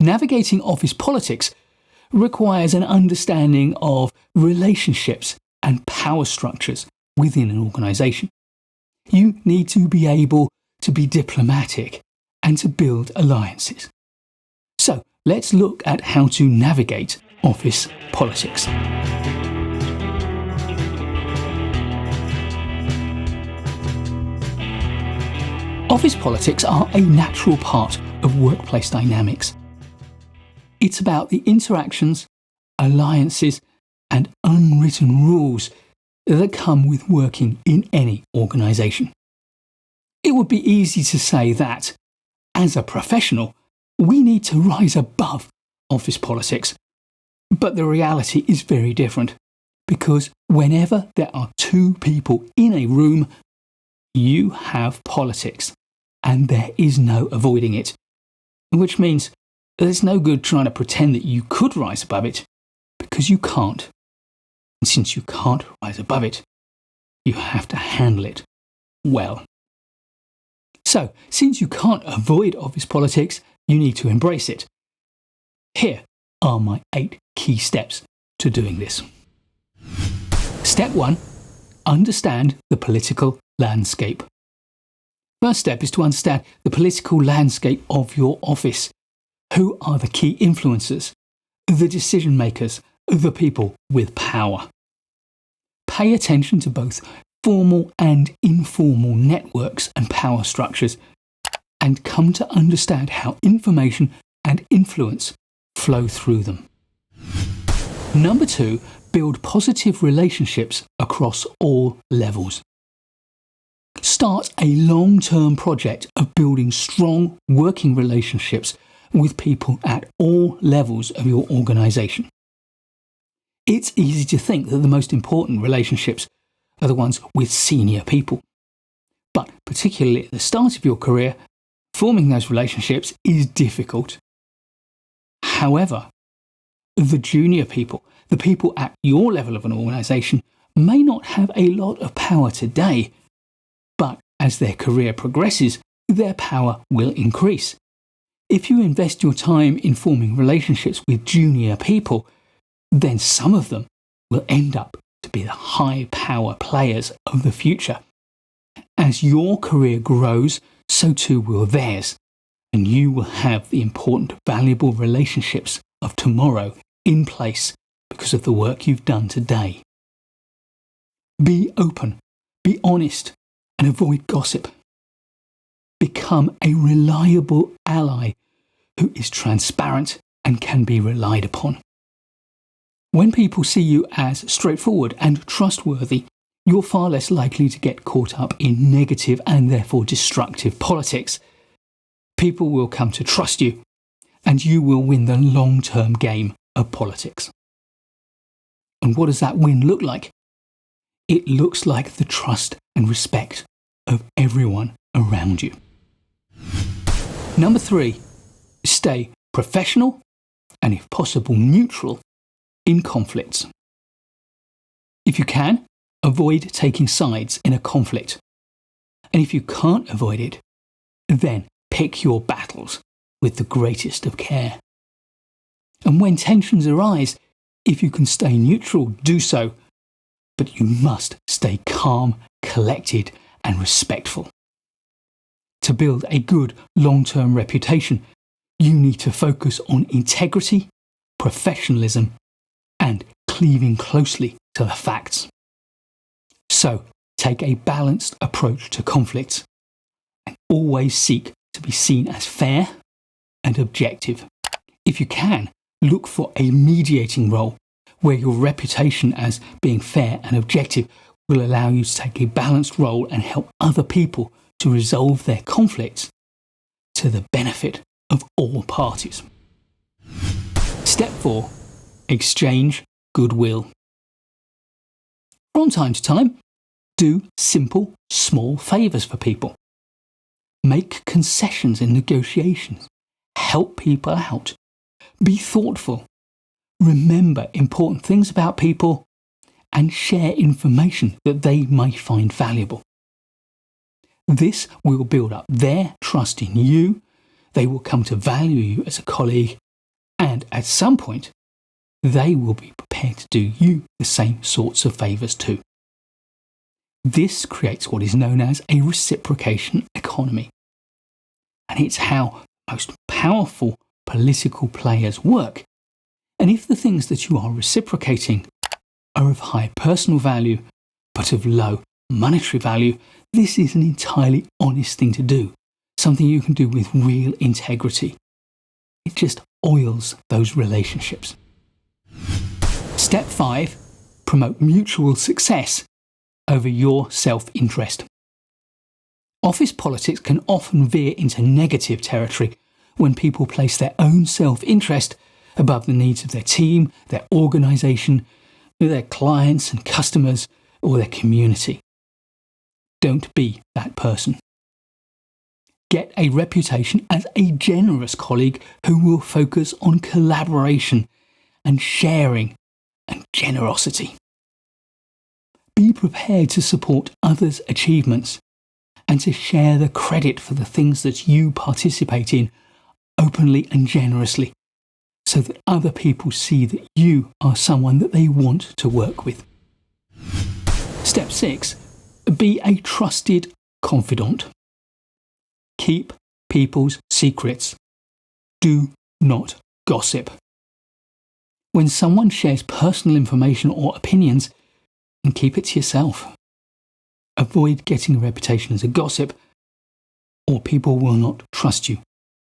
Navigating office politics requires an understanding of relationships and power structures within an organisation. You need to be able to be diplomatic and to build alliances. So let's look at how to navigate office politics. Office politics are a natural part of workplace dynamics. It's about the interactions, alliances, and unwritten rules that come with working in any organisation. It would be easy to say that, as a professional, we need to rise above office politics. But the reality is very different, because whenever there are two people in a room, you have politics, and there is no avoiding it. Which means there's no good trying to pretend that you could rise above it, because you can't. And since you can't rise above it, you have to handle it well. So, since you can't avoid office politics, you need to embrace it. Here are my 8 key steps to doing this. Step 1. Understand the political landscape. First step is to understand the political landscape of your office. Who are the key influencers, the decision makers, the people with power? Pay attention to both formal and informal networks and power structures, and come to understand how information and influence flow through them. Number 2, build positive relationships across all levels. Start a long-term project of building strong working relationships with people at all levels of your organisation. It's easy to think that the most important relationships are the ones with senior people. But particularly at the start of your career, forming those relationships is difficult. However, the junior people, the people at your level of an organisation, may not have a lot of power today, but as their career progresses, their power will increase. If you invest your time in forming relationships with junior people, then some of them will end up to be the high power players of the future. As your career grows, so too will theirs, and you will have the important, valuable relationships of tomorrow in place because of the work you've done today. Be open, be honest, and avoid gossip. Become a reliable ally who is transparent and can be relied upon. When people see you as straightforward and trustworthy, you're far less likely to get caught up in negative and therefore destructive politics. People will come to trust you, and you will win the long-term game of politics. And what does that win look like? It looks like the trust and respect of everyone around you. Number 3, stay professional and, if possible, neutral in conflicts. If you can, avoid taking sides in a conflict. And if you can't avoid it, then pick your battles with the greatest of care. And when tensions arise, if you can stay neutral, do so. But you must stay calm, collected, and respectful. To build a good long-term reputation, you need to focus on integrity, professionalism, and cleaving closely to the facts. So, take a balanced approach to conflicts and always seek to be seen as fair and objective. If you can, look for a mediating role where your reputation as being fair and objective will allow you to take a balanced role and help other people to resolve their conflicts to the benefit of all parties. Step 4. Exchange goodwill. From time to time, do simple, small favours for people. Make concessions in negotiations. Help people out. Be thoughtful. Remember important things about people and share information that they may find valuable. This will build up their trust in you. They will come to value you as a colleague And at some point, they will be prepared to do you the same sorts of favours too. This creates what is known as a reciprocation economy. And it's how most powerful political players work. And if the things that you are reciprocating are of high personal value, but of low monetary value, this is an entirely honest thing to do, something you can do with real integrity. It just oils those relationships. Step 5, promote mutual success over your self-interest. Office politics can often veer into negative territory when people place their own self-interest above the needs of their team, their organisation, their clients and customers, or their community. Don't be that person. Get a reputation as a generous colleague who will focus on collaboration and sharing and generosity. Be prepared to support others' achievements and to share the credit for the things that you participate in openly and generously, so that other people see that you are someone that they want to work with. Step 6, be a trusted confidant. Keep people's secrets. Do not gossip. When someone shares personal information or opinions, then keep it to yourself. Avoid getting a reputation as a gossip, or people will not trust you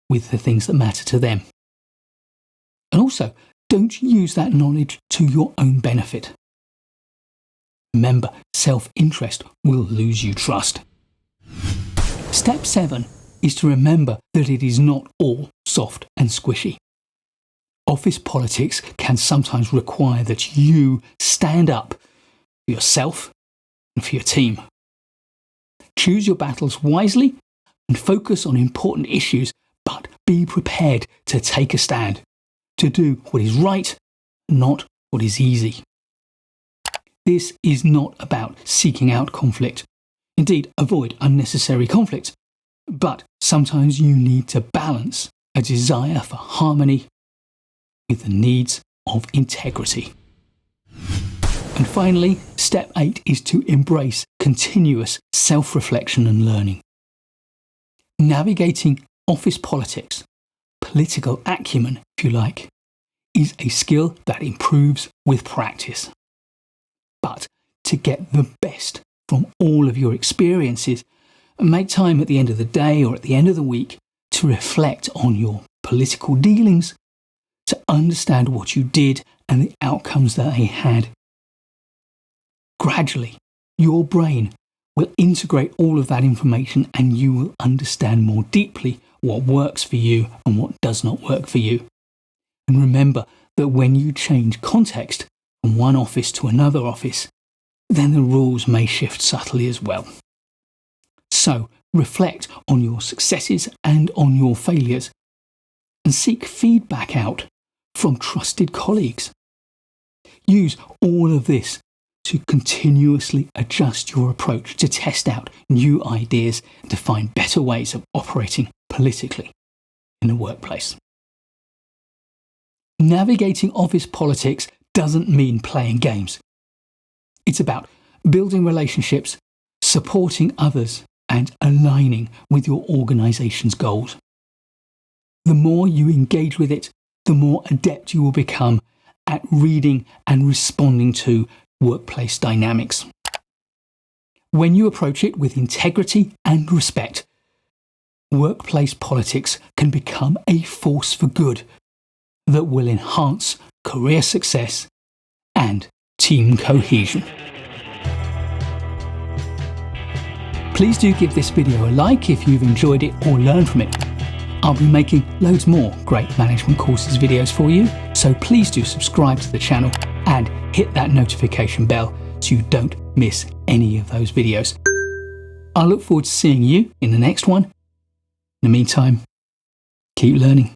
with the things that matter to them. And also, don't use that knowledge to your own benefit. Remember, self-interest will lose you trust. Step 7 is to remember that it is not all soft and squishy. Office politics can sometimes require that you stand up for yourself and for your team. Choose your battles wisely and focus on important issues, but be prepared to take a stand, to do what is right, not what is easy. This is not about seeking out conflict. Indeed, avoid unnecessary conflict. But sometimes you need to balance a desire for harmony with the needs of integrity. And finally, step 8 is to embrace continuous self-reflection and learning. Navigating office politics, political acumen, if you like, is a skill that improves with practice. But to get the best from all of your experiences, make time at the end of the day or at the end of the week to reflect on your political dealings, to understand what you did and the outcomes that they had. Gradually, your brain will integrate all of that information and you will understand more deeply what works for you and what does not work for you. And remember that when you change context from one office to another office, then the rules may shift subtly as well. So, reflect on your successes and on your failures, and seek feedback out from trusted colleagues. Use all of this to continuously adjust your approach, to test out new ideas and to find better ways of operating politically in the workplace. Navigating office politics doesn't mean playing games. It's about building relationships, supporting others, and aligning with your organisation's goals. The more you engage with it, the more adept you will become at reading and responding to workplace dynamics. When you approach it with integrity and respect, workplace politics can become a force for good that will enhance career success and team cohesion. Please do give this video a like if you've enjoyed it or learned from it. I'll be making loads more great management courses videos for you, so please do subscribe to the channel and hit that notification bell so you don't miss any of those videos. I look forward to seeing you in the next one. In the meantime, keep learning.